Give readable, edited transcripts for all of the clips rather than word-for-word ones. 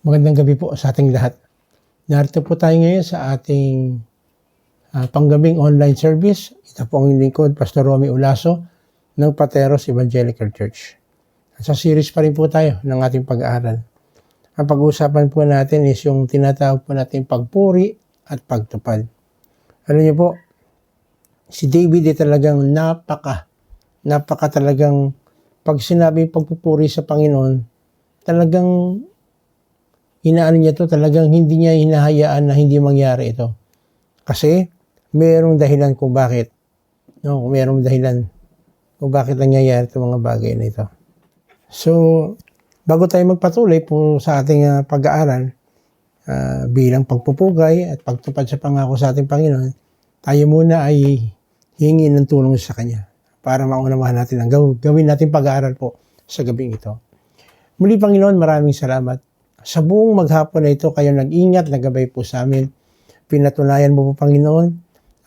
Magandang gabi po sa ating lahat. Narito po tayo ngayon sa ating panggabing online service. Ito po ang lingkod, Pastor Romy Ulaso ng Pateros Evangelical Church. At sa series pa rin po tayo ng ating pag-aaral. Ang pag-uusapan po natin is yung tinatawag po natin pagpuri at pagtupad. Alam niyo po, si David ay talagang napaka talagang pag sinabing pagpupuri sa Panginoon, talagang inaano niya to, talagang hindi niya hinahayaan na hindi mangyari ito. Kasi mayroong dahilan kung bakit. No, mayroong dahilan kung bakit nangyayari itong mga bagay na ito. So, bago tayo magpatuloy po sa ating pag-aaral bilang pagpupugay at pagtupad sa pangako sa ating Panginoon, tayo muna ay hingi ng tulong sa Kanya para maunawaan natin ang gawin natin pag-aaral po sa gabing ito. Muli, Panginoon, maraming salamat. Sa buong maghapon na ito, kayo nag-ingat, nagabay po sa amin. Pinatunayan mo po, Panginoon,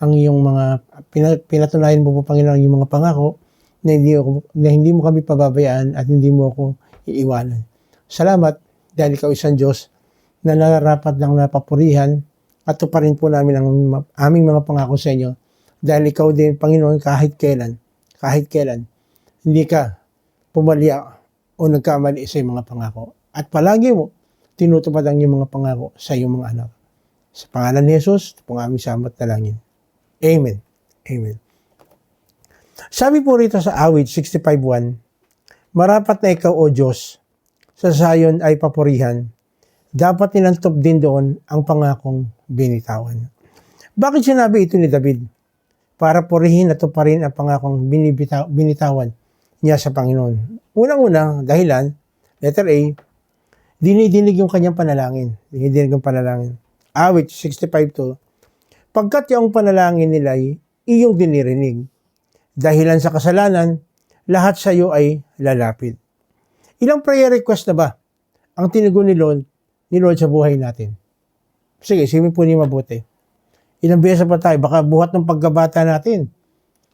ang iyong mga pinatunayan mo po, Panginoon, ang iyong mga pangako na hindi mo kami pababayaan at hindi mo ako iiwanan. Salamat dahil ikaw isang Diyos na nararapat ng napapurihan at tuparin po namin ang aming mga pangako sa inyo. Dahil ikaw din, Panginoon, kahit kailan, hindi ka pumalya o nagkamali sa iyong mga pangako. At palagi mo tinutupad ang iyong mga pangako sa iyong mga anak. Sa pangalan ni Jesus, ito pong aming samat na langin. Amen. Amen. Sabi po rito sa awit 65:1, marapat na ikaw, O Diyos, sa Zion ay papurihan. Dapat ninantop din doon ang pangakong binitawan. Bakit sinabi ito ni David? Para purihin at tuparin ang pangakong binitawan niya sa Panginoon. Unang-una, dahilan, letter A, dinidinig yung kanyang panalangin. Awit 65:2, pagkat yung panalangin nila ay iyong dinirinig. Dahilan sa kasalanan, lahat sa iyo ay lalapit. Ilang prayer request na ba ang tinugon ni Lord sa buhay natin? Sige, isipin po niyo mabuti. Ilang beses pa tayo, baka buhat ng pagkabata natin.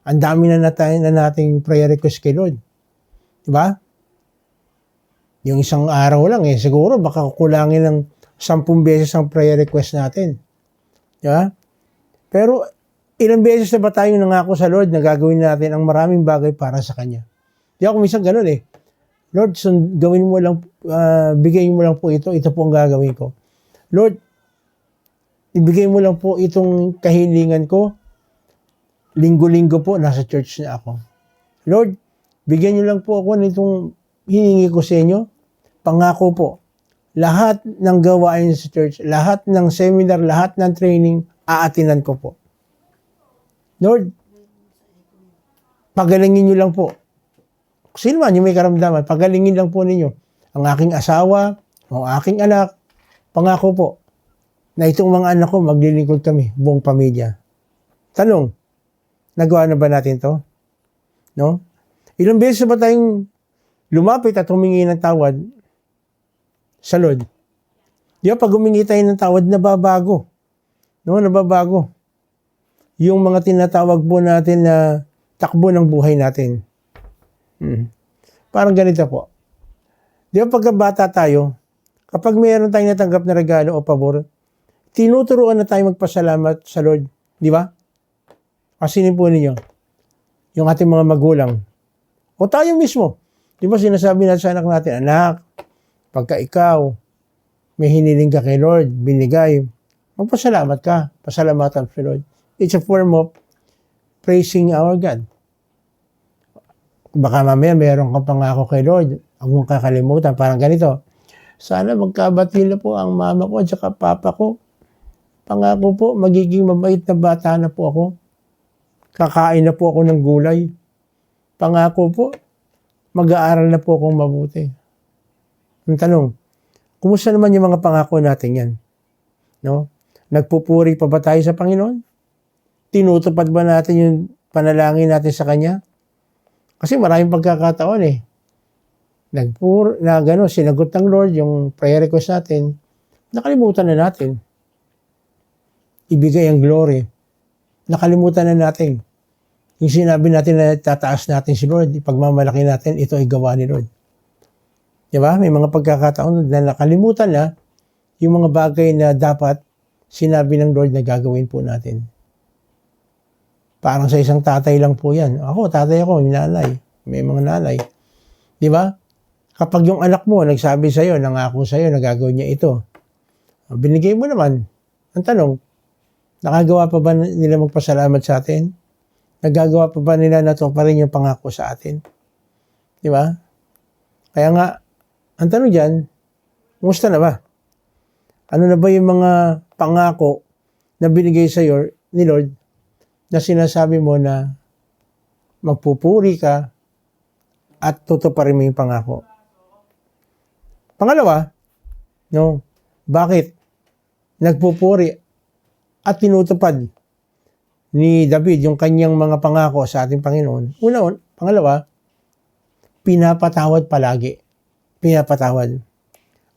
Ang dami na nating prayer request kay Lord. Diba? Yung isang araw lang siguro baka kukulangin ng 10 beses ang prayer request natin. Diba? Pero ilang beses na ba tayo nangako sa Lord na gagawin natin ang maraming bagay para sa Kanya? Di ako minsan ganun Lord, gawin mo lang, bigay mo lang po ito po ang gagawin ko. Lord, ibigay mo lang po itong kahilingan ko. Linggo-linggo po, nasa church na ako. Lord, bigyan niyo lang po ako nitong hiningi ko sa inyo. Pangako po, lahat ng gawain sa church, lahat ng seminar, lahat ng training, aatinan ko po. Lord, pagalingin niyo lang po. Sino man yung may karamdaman, pagalingin lang po ninyo ang aking asawa, ang aking anak. Pangako po, na itong mga anak ko, maglilingkod kami, buong pamilya. Tanong, nagawa na ba natin to? No? Ilang beses ba tayong lumapit at humingi ng tawad sa Lord? Di ba, pag humingi tayo ng tawad, nababago. No, nababago. Yung mga tinatawag po natin na takbo ng buhay natin. Parang ganito po. Di ba, pagkabata tayo, kapag mayroon tayong natanggap na regalo o pabor, tinuturuan na tayo magpasalamat sa Lord. Di ba? Pasinin po ninyo yung ating mga magulang. O tayo mismo. Di ba sinasabi natin sa anak natin, anak, pagka ikaw may hiniling ka kay Lord, binigay, magpasalamat ka. Pasalamatan sa Lord. It's a form of praising our God. Baka mamaya mayroon kang pangako kay Lord. Huwag mong kakalimutan. Parang ganito. Sana magkabati na po ang mama ko at saka papa ko. Pangako po, magiging mabait na bata na po ako. Kakain na po ako ng gulay. Pangako po, mag-aaral na po akong mabuti. Ang tanong, kumusta naman yung mga pangako natin yan? No? Nagpupuri pa ba tayo sa Panginoon? Tinutupad ba natin yung panalangin natin sa Kanya? Kasi maraming pagkakataon sinagot ng Lord yung prayer request natin, nakalimutan na natin. Ibigay ang glory. Nakalimutan na natin. Yung sinabi natin na tataas natin si Lord, ipagmamalaki natin, ito ay gawa ni Lord. Diba? May mga pagkakataon na nakalimutan na yung mga bagay na dapat sinabi ng Lord na gagawin po natin. Parang sa isang tatay lang po yan. Ako, tatay ako, may nanay. May mga nanay. Di ba? Kapag yung anak mo nagsabi sa'yo, nangako sa'yo na gagawin niya ito, binigay mo naman. Ang tanong, nakagawa pa ba nila magpasalamat sa atin? Nagagawa pa ba nila na pa rin yung pangako sa atin? Di ba? Kaya nga, ang tanong dyan, kumusta na ba? Ano na ba yung mga pangako na binigay sa'yo ni Lord na sinasabi mo na magpupuri ka at tutuparin mo yung pangako? Pangalawa, no, bakit nagpupuri at tinutupad ni David yung kanyang mga pangako sa ating Panginoon? Pangalawa, pinapatawad palagi. Pinapatawad.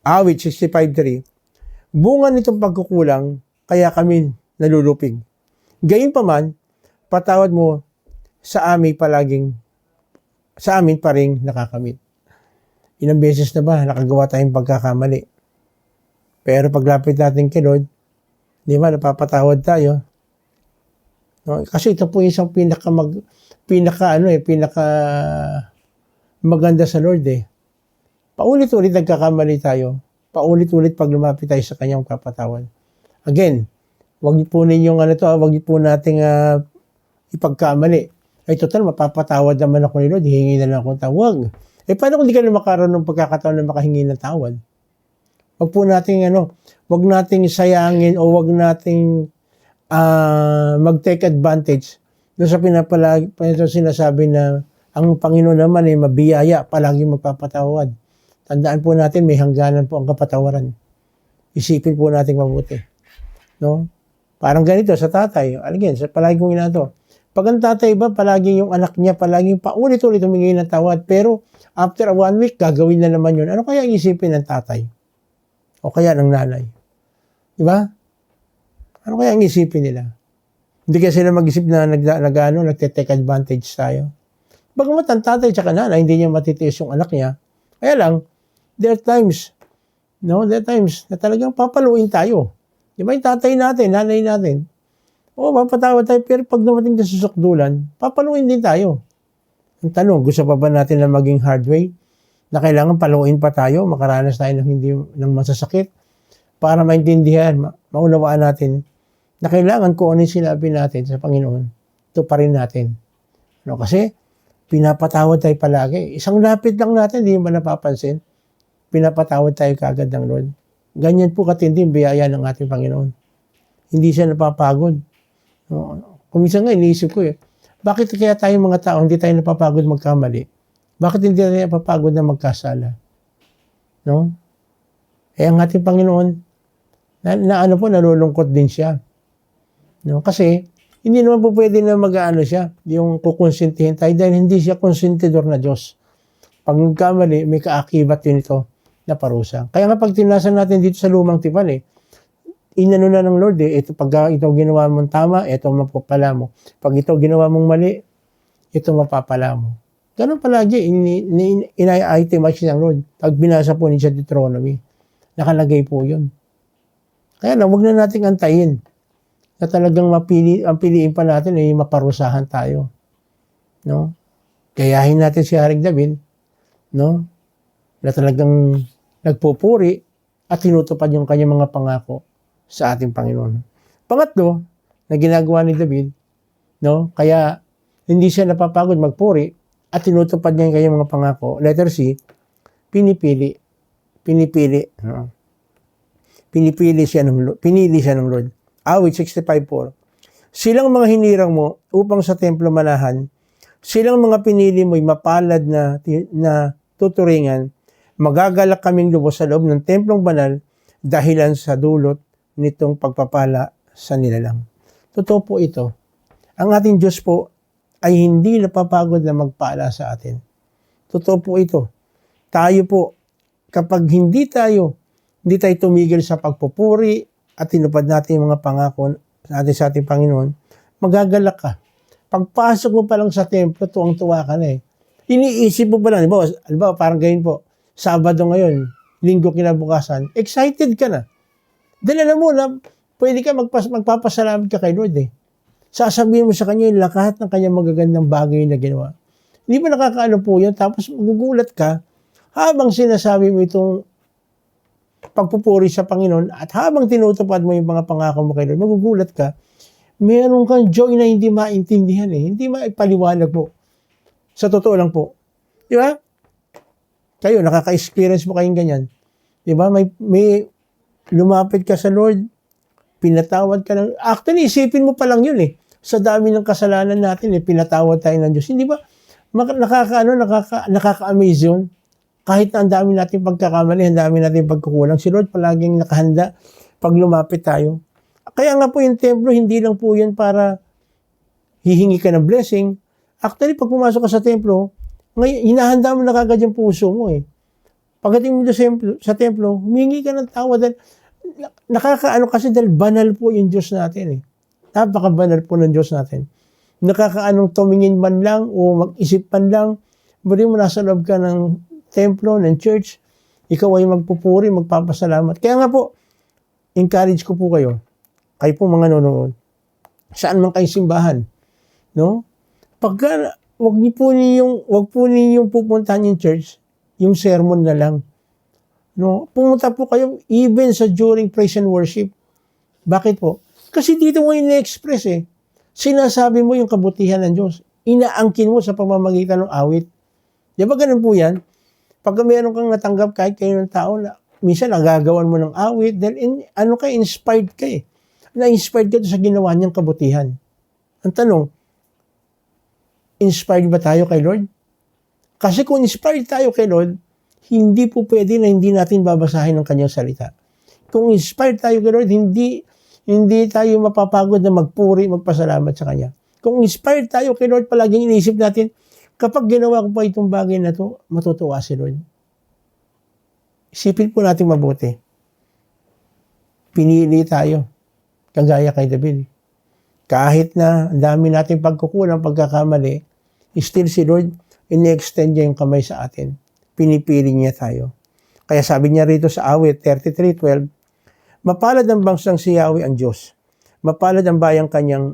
Awit 65:3, bunga nitong pagkukulang, kaya kami nalulupig. Gayunpaman, patawad mo sa amin pa ring nakakamit. Ilang beses na ba nakagawa tayong pagkakamali? Pero paglapit natin kay Lord, di ba, napapatawad tayo. No? Kasi ito po isang pinaka maganda sa Lord eh. Paulit-ulit nagkakamali tayo. Paulit-ulit pag lumapit tayo sa kanyang kapatawad. Again, wag po ninyong wag po nating ipagkamali. Ay total, mapapatawad naman ako ni Lord, hihingi na lang akong tawag. Paano kung di ka na makaroon ng pagkakataon na makahingi ng tawad? Wag po nating wag nating sayangin o wag nating mag-take advantage doon sa sinasabi na ang Panginoon naman ay mabiyaya, palaging magpapatawad. Tandaan po natin, may hangganan po ang kapatawaran. Isipin po natin mabuti. No? Parang ganito sa tatay. Again, palagi kong ginagawa. Pag ang tatay ba, palagi yung anak niya, palaging paulit-ulit humingi ng tawad, pero after 1 week, gagawin na naman yun. Ano kaya isipin ng tatay? O kaya ng nanay? Di ba? Ano kaya ang isipin nila? Hindi kaya sila mag-isip na nagte-take advantage tayo. Bagamat ang tatay at nanay, hindi niya matitiis yung anak niya. Kaya lang, there are times na talagang papaluin tayo. Di ba yung tatay natin, nanay natin? Oo, mapatawad tayo, pero pag dumating sa susukdulan, papaluin din tayo. Ang tanong, gusto pa ba natin na maging hard way? Na kailangan paluin pa tayo, makaranas tayo ng masasakit, para maintindihan, maunawaan natin, na kailangan kung ano yung sinabi natin sa Panginoon, ito pa rin natin. Kasi, pinapatawad tayo palagi. Isang lapit lang natin, hindi mo napapansin. Pinapatawad tayo kaagad ng Lord. Ganyan po katindi ang biyaya ng ating Panginoon. Hindi siya napapagod. Kung minsan nga, iniisip ko bakit kaya tayong mga tao, hindi tayo napapagod magkamali? Bakit hindi tayo napapagod na magkasala? No? Ang ating Panginoon, nalulungkot din siya. No? Kasi, hindi naman po pwede na siya, yung kukonsintihin tayo dahil hindi siya konsentidor na Diyos. Pag nagkamali, may kaakibat din ito na parusa. Kaya nga pag tinasan natin dito sa lumang tipan inano na ng Lord ito pag ito ginawa mong tama, ito mapapala mo. Pag ito ginawa mong mali, ito mapapala mo. Ganun palagi, ina-itemize ng Lord. Pag binasa po niya sa Deuteronomy, nakalagay po yun. Kaya lang, huwag na nating antayin na talagang ang piliin pa natin ay maparusahan tayo. No? Gayahin natin si Haring David, no? Na talagang nagpupuri at tinutupad yung kanyang mga pangako sa ating Panginoon. Pangatlo, na ginagawa ni David, no? Kaya hindi siya napapagod magpuri at tinutupad niya yung kanyang mga pangako. Letter C, pinili siya ng Lord. Awit 65:4. Silang mga hinirang mo upang sa templo manahan, silang mga pinili mo'y mapalad na tuturingan, magagalak kaming lubos sa loob ng templong banal dahilan sa dulot nitong pagpapala sa nilalang. Totoo po ito. Ang ating Diyos po ay hindi napapagod na magpala sa atin. Totoo po ito. Tayo po, kapag hindi tayo tumigil sa pagpupuri at tinupad natin yung mga pangako sa ating Panginoon, magagalak ka. Pagpasok mo pa lang sa templo, tuwang-tuwa ka na Iniisip mo pa lang, halimbawa, parang ganyan po, Sabado ngayon, Linggo kinabukasan, excited ka na. Dahil alam mo na, pwede ka magpapasalamat ka kay Lord eh. Sasabihin mo sa Kanya yung lahat ng Kanyang magagandang bagay na ginawa. Hindi ba nakakaano po yun? Tapos magugulat ka, habang sinasabi mo itong pagpupuri sa Panginoon at habang tinutupad mo yung mga pangako mo kay Lord, magugulat ka, meron kang joy na hindi maintindihan eh. Hindi maipaliwanag po. Sa totoo lang po. Di ba? Kayo, nakaka-experience mo kayong ganyan. Di ba? May lumapit ka sa Lord, pinatawad ka ng... Actually, isipin mo pa lang yun eh. Sa dami ng kasalanan natin eh, pinatawad tayo ng Diyos. Hindi ba? Nakaka-amaze yun. Kahit na ang dami natin pagkakamali, ang dami natin pagkukulang, si Lord palaging nakahanda pag lumapit tayo. Kaya nga po yung templo, hindi lang po yun para hihingi ka ng blessing. Actually, pag pumasok ka sa templo, ngayon, hinahanda mo na kagad yung puso mo eh. Pagdating mo sa templo, humingi ka ng tawad. Nakakaano kasi dahil banal po yung Diyos natin eh. Napaka-banal po ng Diyos natin. Nakakaanong tumingin man lang o mag-isip man lang, bali mo nasa loob ka ng templo, ng church, ikaw ay magpupuri, magpapasalamat. Kaya nga po, encourage ko po kayo po mga nanonood, saan man kayo simbahan, no? Pagka, wag po ninyong pupuntahan yung church, yung sermon na lang. No? Pumunta po kayo even sa during praise and worship. Bakit po? Kasi dito mo yung na-express eh. Sinasabi mo yung kabutihan ng Diyos. Inaangkin mo sa pamamagitan ng awit. Di ba ganun po yan? Pag meron kang natanggap kahit kayo ng tao, minsan nagagawan mo ng awit, dahil inspired ka eh. Na-inspired ka sa ginawa niyang kabutihan. Ang tanong, inspired ba tayo kay Lord? Kasi kung inspired tayo kay Lord, hindi po pwede na hindi natin babasahin ang kanyang salita. Kung inspired tayo kay Lord, hindi tayo mapapagod na magpuri, magpasalamat sa Kanya. Kung inspired tayo kay Lord, palaging iniisip natin, kapag ginawa ko pa itong bagay na to, matutuwa si Lord. Isipin po natin mabuti. Pinili tayo, kagaya kay David. Kahit na dami nating pagkukulang, pagkakamali, still si Lord, ini-extend niya yung kamay sa atin. Pinipili niya tayo. Kaya sabi niya rito sa awit 33:12, mapalad ang bansang si Yahweh ang Diyos. Mapalad ang bayang kanyang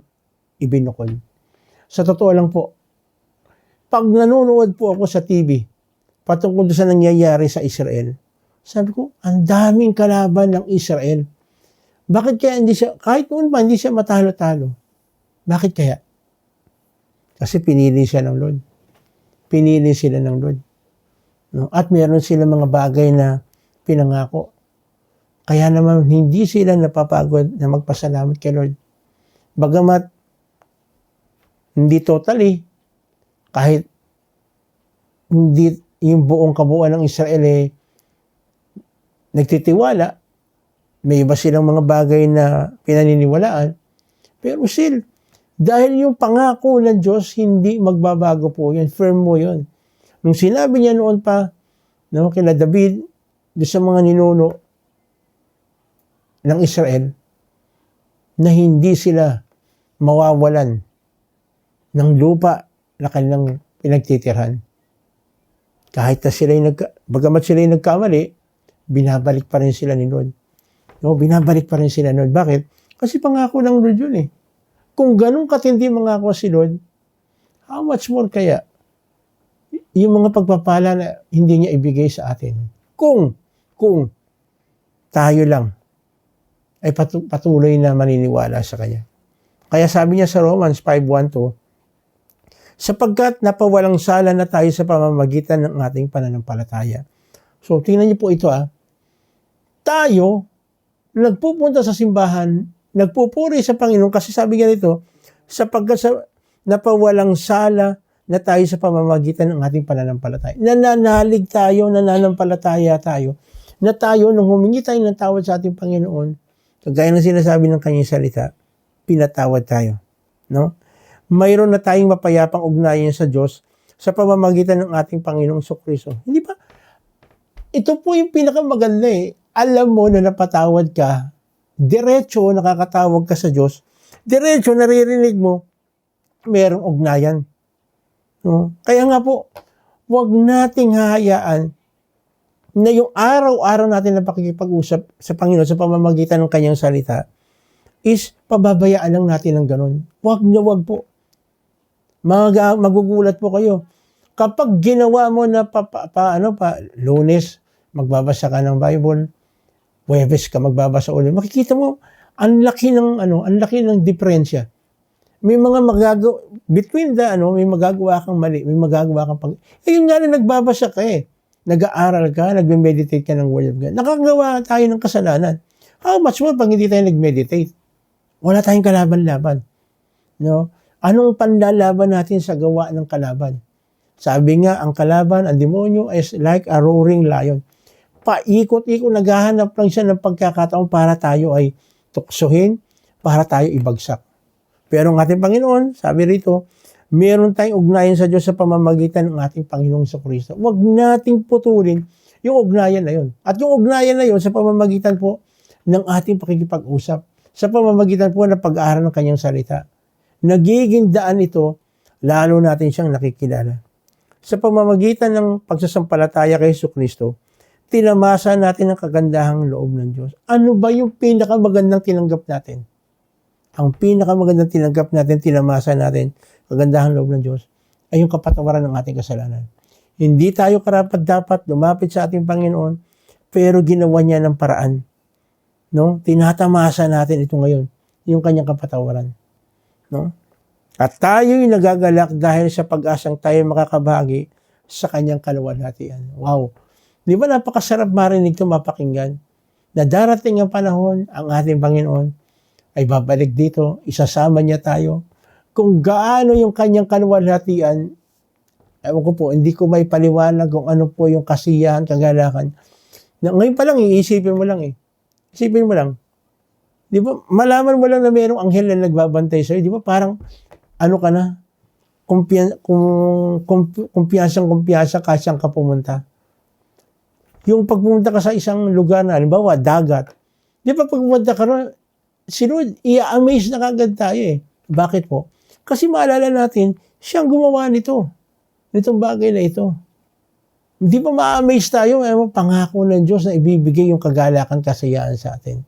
ibinukod. Sa totoo lang po, pag nanonood po ako sa TV, patungkol sa nangyayari sa Israel, sabi ko, ang daming kalaban ng Israel. Bakit kaya hindi siya, kahit noon pa, hindi siya matalo-talo? Bakit kaya? Kasi pinili siya ng Lord. Pinili sila ng Lord. No? At meron sila mga bagay na pinangako. Kaya naman hindi sila napapagod na magpasalamat kay Lord. Bagamat hindi totally, kahit hindi yung buong kabuuan ng Israel nagtitiwala, may iba silang mga bagay na pinaniniwalaan, pero still, dahil yung pangako ng Diyos, hindi magbabago po yun, firm mo yun. Nung sinabi niya noon pa, kina David, doon sa mga ninuno ng Israel, na hindi sila mawawalan ng lupa na kanilang pinagtitirhan. Kahit na bagamat sila nagkamali, binabalik pa rin sila ni Lord. No, binabalik pa rin sila ni Lord. Bakit? Kasi pangako ng Lord yun eh. Kung ganun katindi mangako si Lord, how much more kaya yung mga pagpapala na hindi niya ibigay sa atin? Kung tayo lang ay patuloy na maniniwala sa Kanya. Kaya sabi niya sa Romans 5:1-2, sapagkat napawalang sala na tayo sa pamamagitan ng ating pananampalataya. So, tingnan niyo po ito Tayo, nagpupunta sa simbahan, nagpupuri sa Panginoon kasi sabi nga nito, sapagkat napawalang sala na tayo sa pamamagitan ng ating pananampalataya. Nananalig tayo, nananampalataya tayo, na tayo, nung humingi tayo ng tawad sa ating Panginoon, kagaya ng sinasabi ng kanyang salita, pinatawad tayo. No? Mayroon na tayong mapayapang ugnayan sa Diyos sa pamamagitan ng ating Panginoong Jesucristo. Hindi ba? Ito po yung pinakamaganda Alam mo na napatawad ka, diretso nakakatawag ka sa Diyos, diretso naririnig mo, mayroong ugnayan. No? Kaya nga po, huwag nating hahayaan na yung araw-araw natin na pakikipag-usap sa Panginoon sa pamamagitan ng kanyang salita is pababayaan lang natin ng ganun. Wag na wag po. Magugulat po kayo. Kapag ginawa mo na Lunes, magbabasa ka ng Bible, Huwebes ka magbabasa ulit, makikita mo, ang laki ng diferensya. May mga may magagawa kang mali, may magagawa kang yun nga na nagbabasa ka nag-aaral ka, nagme-meditate ka ng Word of God. Nakagawa tayo ng kasalanan. How much more pag hindi tayo nag-meditate? Wala tayong kalaban-laban. No? Anong panlalaban natin sa gawa ng kalaban? Sabi nga, ang kalaban, ang demonyo is like a roaring lion. Paikot-ikot, naghahanap lang siya ng pagkakataon para tayo ay tuksohin, para tayo ibagsak. Pero ang ating Panginoon, sabi rito, meron tayong ugnayan sa Diyos sa pamamagitan ng ating Panginoong Jesucristo. Huwag nating putulin yung ugnayan na yun. At yung ugnayan na yun sa pamamagitan po ng ating pakikipag-usap, sa pamamagitan po ng pag-aaral ng kanyang salita. Nagiging daan ito, lalo natin siyang nakikilala. Sa pamamagitan ng pagsasampalataya kay Jesucristo, tinamasa natin ang kagandahang loob ng Diyos. Ano ba yung pinakamagandang tinanggap natin? Ang pinakamagandang tinanggap natin, tinamasa natin, kagandahang loob ng Diyos, ay yung kapatawaran ng ating kasalanan. Hindi tayo karapat-dapat lumapit sa ating Panginoon, pero ginawa niya ng paraan. No? Tinatamasa natin ito ngayon, yung kanyang kapatawaran. No? At tayo'y nagagalak dahil sa pag-asang tayo makakabahagi sa kanyang kaluwalhatian. Wow! Di ba napakasarap marinig ito, mapakinggan, na darating ang panahon, ang ating Panginoon ay babalik dito, isasama niya tayo. Kung gaano yung kanyang kaluwalhatian, ewan ko po, hindi ko may paliwanag kung ano po yung kasiyahan, kagalakan. Ngayon pa lang, iisipin mo lang Isipin mo lang. Di ba, malaman mo lang na mayroong anghel na nagbabantay sa'yo. Di ba, parang, ano ka na, kumpiyansang kasyang ka pumunta. Yung pagpumunta ka sa isang lugar na, halimbawa, dagat. Di ba, pagpumunta ka ron, i-amaze na kagad tayo Bakit po? Kasi maalala natin, siyang gumawa nitong bagay na ito. Hindi pa ma-amaze tayo, pangako ng Diyos na ibibigay yung kagalakan, kasiyahan sa atin.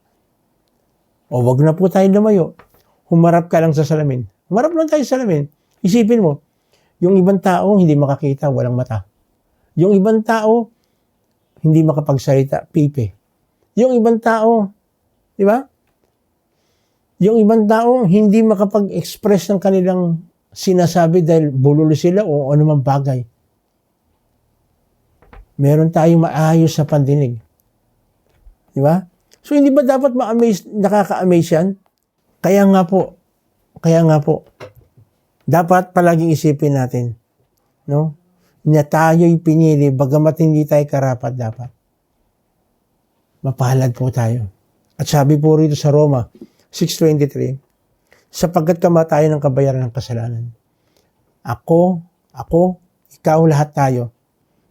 O wag na po tayo lumayo. Humarap ka lang sa salamin. Humarap lang tayo sa salamin. Isipin mo, yung ibang tao hindi makakita, walang mata. Yung ibang tao hindi makapagsalita, pipe. Yung ibang tao, di ba? Yung ibang tao hindi makapag-express ng kanilang sinasabi dahil bulol sila o anumang bagay. Meron tayong maayos sa pandinig. Di ba? So, hindi ba dapat nakaka-amaze yan? Kaya nga po, dapat palaging isipin natin, no? Na tayo'y pinili, bagamat hindi tayo karapat dapat. Mapalad po tayo. At sabi po rito sa Roma 6:23, sapagkat kamatayan ng kabayaran ng kasalanan. Ako, ikaw, lahat tayo,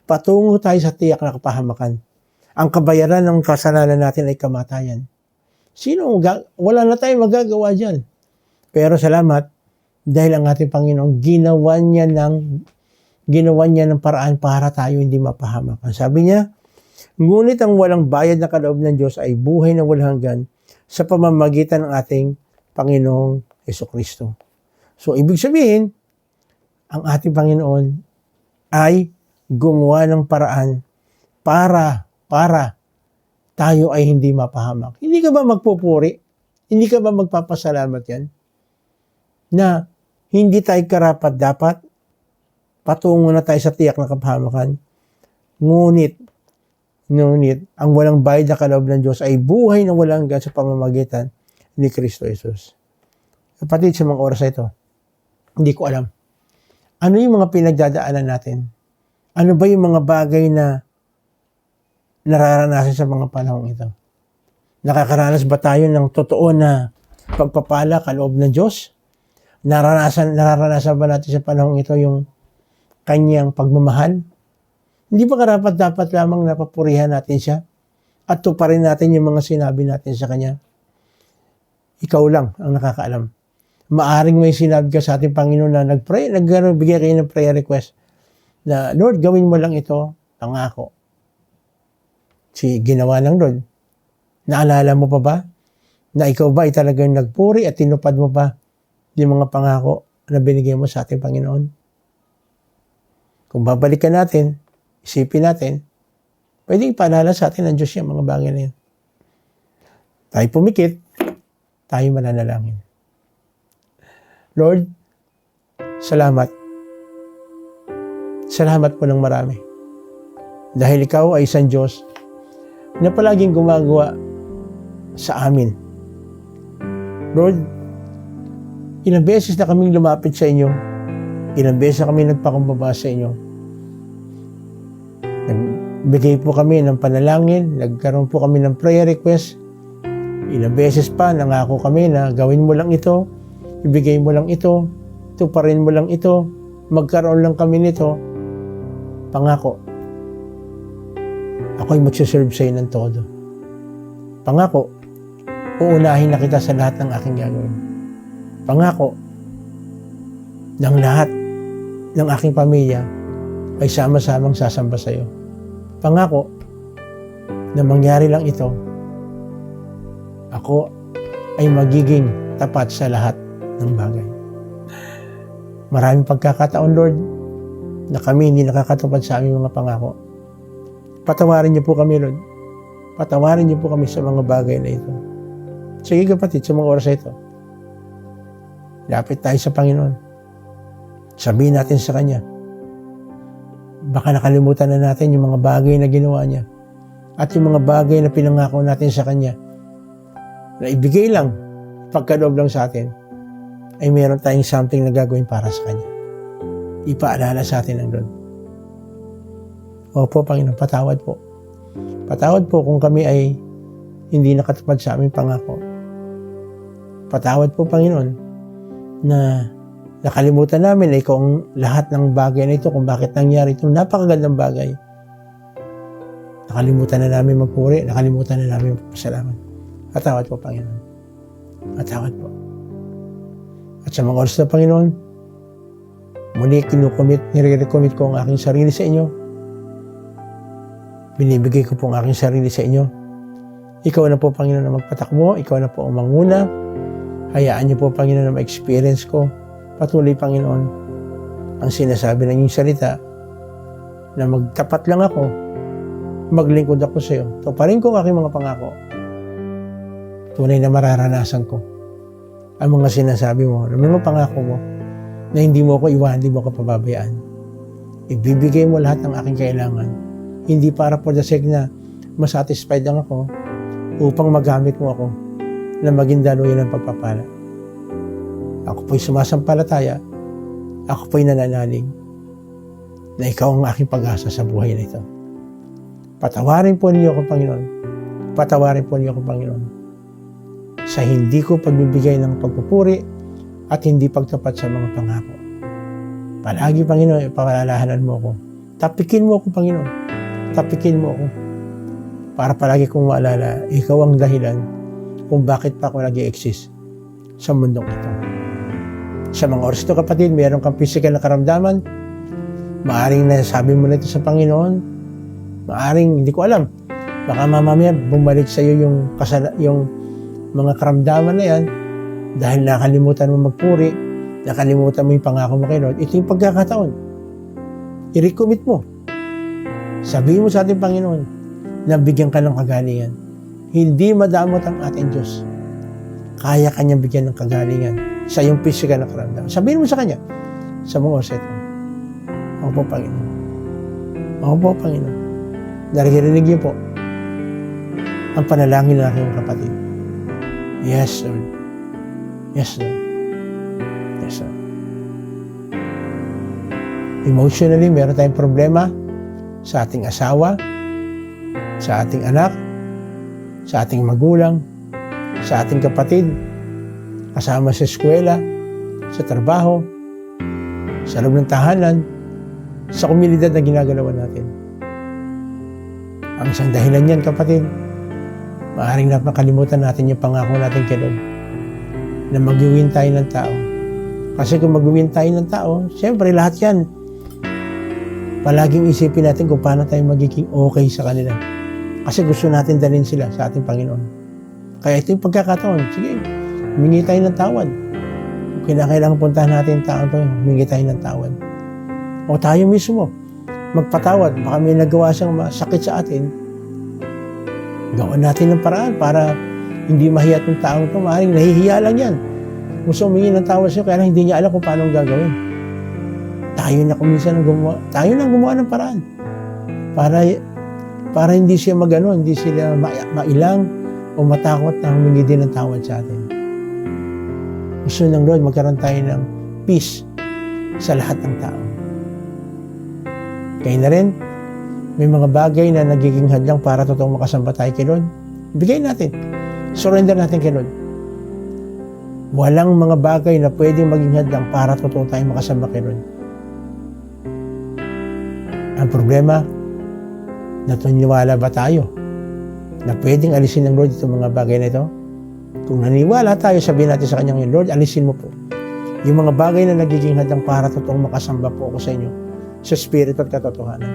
patungo tayo sa tiyak na kapahamakan. Ang kabayaran ng kasalanan natin ay kamatayan. Wala na tayong magagawa dyan. Pero salamat, dahil ang ating Panginoon, ginawa niya ng paraan para tayo hindi mapahamak. Ang sabi niya, ngunit ang walang bayad na kaloob ng Diyos ay buhay na walang hanggan sa pamamagitan ng ating Panginoong Jesucristo. So, ibig sabihin, ang ating Panginoon ay gumawa ng paraan para tayo ay hindi mapahamak. Hindi ka ba magpupuri? Hindi ka ba magpapasalamat yan? Na hindi tayo karapat dapat, patungo na tayo sa tiyak na kapahamakan. Ngunit, ang walang bayad na kaloob ng Diyos ay buhay na walang hanggan sa pamamagitan ni Kristo Jesus. Kapatid, sa mga oras na ito, hindi ko alam. Ano yung mga pinagdadaanan natin? Ano ba yung mga bagay na nararanasan sa mga panahong ito? Nakakaranas ba tayo ng totoo na pagpapala, kaloob ng Diyos? Nararanasan ba natin sa panahong ito yung kanyang pagmamahal? Hindi ba karapat dapat lamang napapurihan natin siya? At tuparin natin yung mga sinabi natin sa kanya? Ikaw lang ang nakakaalam. Maaring may sinabi ka sa ating Panginoon na bigay kayo ng prayer request na, Lord, gawin mo lang ito, pangako. ginawa ng Lord. Naalala mo pa ba na ikaw ba ay talagang nagpuri at tinupad mo ba yung mga pangako na binigay mo sa ating Panginoon? Kung babalikan natin, isipin natin, pwede ipaalala sa atin ng Diyos yung mga bagay na yan. Tayo pumikit, tayo mananalangin. Lord, salamat. Salamat po ng marami. Dahil ikaw ay isang Diyos na palaging gumagawa sa amin. Lord, ilang beses na kaming lumapit sa inyo, ilang beses na kami nagpakumbaba sa inyo. Nagbigay po kami ng panalangin, nagkaroon po kami ng prayer request. Ilang beses pa nangako kami na gawin mo lang ito, ibigay mo lang ito, tuparin mo lang ito, magkaroon lang kami nito. Pangako, ako'y magsiserve sa iyo ng todo. Pangako, uunahin na kita sa lahat ng aking gagawin. Pangako, ng lahat ng aking pamilya ay sama-samang sasamba sa iyo. Pangako, na mangyari lang ito, ako ay magiging tapat sa lahat ng bagay. Maraming pagkakataon, Lord, na kami hindi nakakatupad sa aming mga pangako. Patawarin niyo po kami, Lord. Patawarin niyo po kami sa mga bagay na ito. Sige kapatid, sa mga oras na ito, lapit tayo sa Panginoon. Sabihin natin sa Kanya. Baka nakalimutan na natin yung mga bagay na ginawa niya at yung mga bagay na pinangako natin sa Kanya na ibigay lang, pagkaloob lang sa atin, ay meron tayong something na gagawin para sa Kanya. Ipaalala sa atin ng Lord. Opo, Panginoon, patawad po. Patawad po kung kami ay hindi nakatupad sa aming pangako. Patawad po, Panginoon, na nakalimutan namin na ikaw ang lahat ng bagay na ito, kung bakit nangyari itong napakagandang bagay. Nakalimutan na namin magpuri, nakalimutan na namin magpasalamat. Patawad po, Panginoon. Patawad po. At sa mga oras na, Panginoon, muli nire-recommit ko ang aking sarili sa inyo. Binibigay ko po ang aking sarili sa inyo. Ikaw na po, Panginoon, na magpatakbo. Ikaw na po ang manguna. Hayaan niyo po, Panginoon, na ma-experience ko. Patuloy, Panginoon, ang sinasabi ng iyong salita na magtapat lang ako, maglingkod ako sa iyo. Tuparin ko ang aking mga pangako. Tunay na mararanasan ko ang mga sinasabi mo, na mga pangako mo, na hindi mo ako iwan, hindi mo ako pababayaan. Ibibigay mo lahat ng aking kailangan. Hindi para for the sake na masatisfied lang ako upang magamit mo ako na maging daluyan ng pagpapala. Ako po'y sumasampalataya. Ako po'y nananalig na ikaw ang aking pag-asa sa buhay na ito. Patawarin po niyo ako, Panginoon. Patawarin po niyo ako, Panginoon, sa hindi ko pagbibigay ng pagpupuri at hindi pagtapat sa mga pangako. Palagi, Panginoon, ipaalalahanan mo ako. Tapikin mo ako, Panginoon. Tapikin mo ako. Para palagi kong maalala, ikaw ang dahilan kung bakit pa ako nag-i-exist sa mundong ito. Sa mga oras ito, kapatid, meron kang physical na karamdaman. Maaring nasabi mo na ito sa Panginoon. Maaring, hindi ko alam. Baka mamamaya bumalik sa iyo yung mga karamdaman na yan dahil nakalimutan mo magpuri, nakalimutan mo yung pangako mo kay Lord. Ito yung pagkakataon. I-recommit mo. Sabihin mo sa ating Panginoon na bigyan ka ng kagalingan. Hindi madamot ang ating Diyos. Kaya Kanyang bigyan ng kagalingan sa iyong physical na karamdaman. Sabihin mo sa Kanya, sa mga oras ito, ako po, Panginoon. Ako po, Panginoon. Naririnig niyo po ang panalangin ng aking kapatid. Yes, Lord. Yes, Lord. Yes, Lord. Emotionally, meron tayong problema sa ating asawa, sa ating anak, sa ating magulang, sa ating kapatid, kasama sa eskwela, sa trabaho, sa loob ng tahanan, sa komunidad na ginagalawan natin. Ang isang dahilan yan, kapatid, maaaring napakalimutan natin yung pangako natin kay Lord na mag-win tayo ng tao. Kasi kung mag-win tayo ng tao, siyempre lahat yan, palaging isipin natin kung paano tayo magiging okay sa kanila. Kasi gusto natin dalhin sila sa ating Panginoon. Kaya ito yung pagkakataon. Sige, humingi tayo ng tawad. Kung kailangan puntahan natin yung tao ito, humingi tayo ng tawad. O tayo mismo, magpatawad. Baka may nagawa siyang masakit sa atin. Gawin natin ng paraan para hindi mahiyat yung tao ito. Maaaring nahihiya lang yan. Gusto humingi ng tawad siya, kaya hindi niya alam kung paano gagawin. Tayo na kuminsan tayo na gumawa ng paraan. Para hindi siya hindi sila mailang o matakot na humingi din ng tawad sa atin. Gusto ng Lord, magkaroon tayo ng peace sa lahat ng tao. Kaya na rin, may mga bagay na nagiging hadlang para totoong makasamba tayo kay Lord. Bigay natin. Surrender natin kay Lord. Walang mga bagay na pwedeng maging hadlang para totoo tayo makasamba kay Lord. Ang problema, natuniwala ba tayo na pwedeng alisin ng Lord itong mga bagay na ito? Kung naniwala tayo, sabihin natin sa Kanya, Lord, alisin mo po yung mga bagay na nagiging hadlang para totoong makasamba po ako sa inyo sa Espiritu at katotohanan,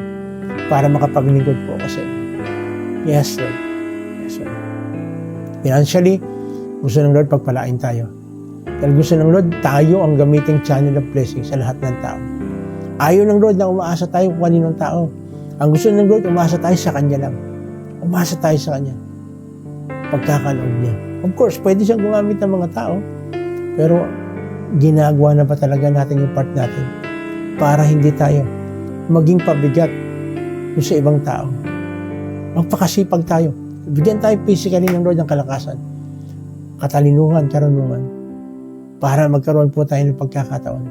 para makapaglingkod po ako sa inyo. Yes, Lord. Yes, Lord. Financially, gusto ng Lord pagpalain tayo. Dahil gusto ng Lord, tayo ang gamiting channel of blessing sa lahat ng tao. Ayaw ng Lord na umaasa tayo kung kaninong tao. Ang gusto ng Lord, umaasa tayo sa Kanya lang. Umaasa tayo sa Kanya. Pagkakaloob niya. Of course, pwede siyang gumamit ng mga tao, pero ginagawa na ba talaga natin yung part natin para hindi tayo maging pabigat sa ibang tao? Magpakasipag tayo. Bigyan tayo physically ng Lord ng kalakasan, katalinuhan, karunungan, para magkaroon po tayo ng pagkakataon.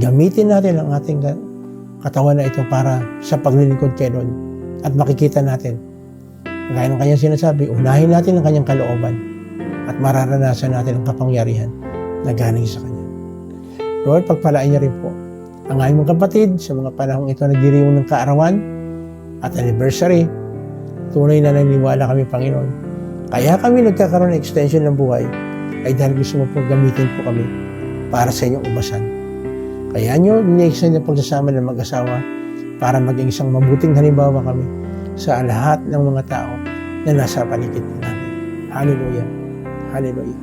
Gamitin natin ang ating katawan na ito para sa paglilingkod kay Lord. At makikita natin, gaya ng kanyang sinasabi, unahin natin ang kanyang kalooban at mararanasan natin ang kapangyarihan na galing sa Kanya. Lord, pagpalain niya rin po ang aming mga kapatid sa mga panahong ito nagdiriwang ng kaarawan at anniversary. Tunay na naniniwala kami, Panginoon. Kaya kami nagkakaroon ng extension ng buhay ay dahil gusto mo po gamitin po kami para sa inyong ubasan. Kaya nyo, iniextend na pagsasama ng mag-asawa para maging isang mabuting halimbawa kami sa lahat ng mga tao na nasa paligid po namin. Hallelujah. Hallelujah.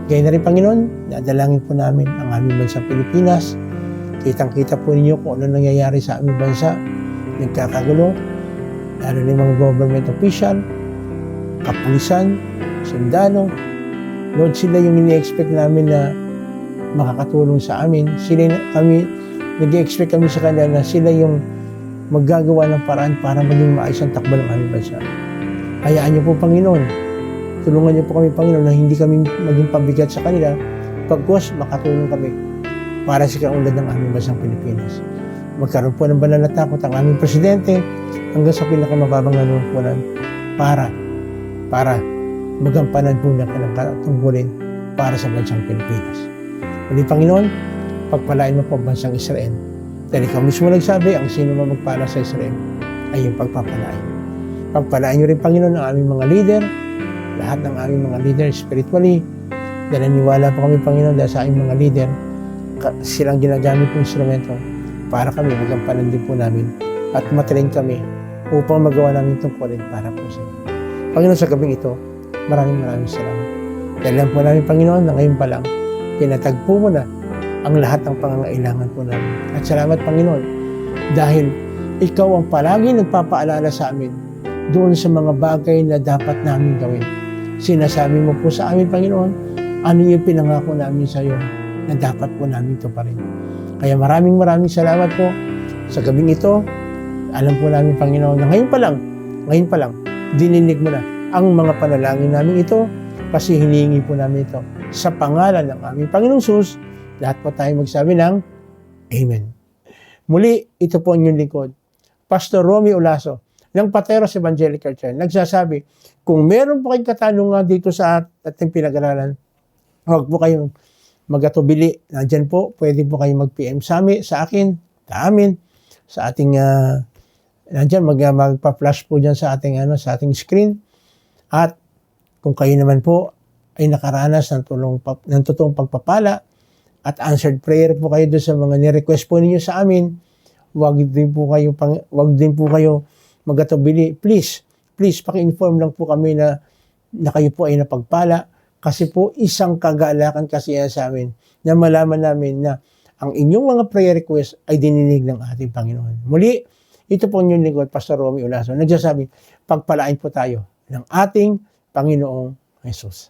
Gaya na rin, Panginoon, nadalangin po namin ang aming bansang Pilipinas. Kitang-kita po ninyo kung ano nangyayari sa aming bansa. Nagkakagulo, lalo na mga government official, kapulisan, sundalo. Lord, sila yung ini-expect namin na makakatulong sa amin. Nag-expect kami sa kanila na sila yung maggagawa ng paraan para maging maayos ang takbo ng aming bansa. Hayaan niyo po, Panginoon. Tulungan niyo po kami, Panginoon, na hindi kami maging pabigat sa kanila, pagkos makatulong kami para sa kaunlad ng aming bansang Pilipinas. Magkaroon po ng banal na takot ang aming presidente hanggang sa pinakamababang nanungkulan para magampanan po niya ng katungkulin para sa bansang Pilipinas. Muli, Panginoon, pagpalain mo po ang bansang Israel. Dahil ikaw mismo nagsabi, ang sino man magpala sa Israel ay yung pagpapalain. Pagpalain niyo rin, Panginoon, ang aming mga leader, lahat ng aming mga leader spiritually. Dahil naniwala po kami, Panginoon, dahil sa aming mga leader, silang ginagamit ng instrumento para kami magampanan din po namin at matrain kami upang magawa namin tungkulin para po sa inyo. Panginoon, sa gabing ito, maraming salamat. Dahil lang po namin, Panginoon, na ngayon pa lang, pinatagpo mo na ang lahat ng pangangailangan po namin. At salamat, Panginoon, dahil ikaw ang palagi nagpapaalala sa amin doon sa mga bagay na dapat namin gawin. Sinasabi mo po sa amin, Panginoon, ano yung pinangako namin sa iyo na dapat po namin ito pa rin. Kaya maraming salamat po sa gabing ito. Alam po namin, Panginoon, na ngayon pa lang, dininig mo na ang mga panalangin namin ito kasi hinihingi po namin ito sa pangalan ng aming Panginoong Jesus. Lahat po tayo magsabi ng Amen. Muli, ito po ang inyong lingkod, Pastor Romy Olaso ng Pateros Evangelical Church. Nagsasabi, kung meron po kayong katanungan dito sa ating pinag-aralan, huwag po kayong mag-atubili. Nandyan po, pwede po kayong mag-PM sa akin, sa ating, nandyan, magpa-flash po dyan sa ating screen. At kung kayo naman po ay nakaranas ng totoong pagpapala at answered prayer po kayo doon sa mga ni-request po ninyo sa amin, wag din po kayo magatubili. Please, paki-inform lang po kami na kayo po ay napagpala kasi po isang kagalakan kasi yan sa amin na malaman namin na ang inyong mga prayer request ay dininig ng ating Panginoon. Muli, ito po inyong lingkod, Pastor Romy Olaso, nagsasabi, pagpalain po tayo ng ating Panginoong Jesus.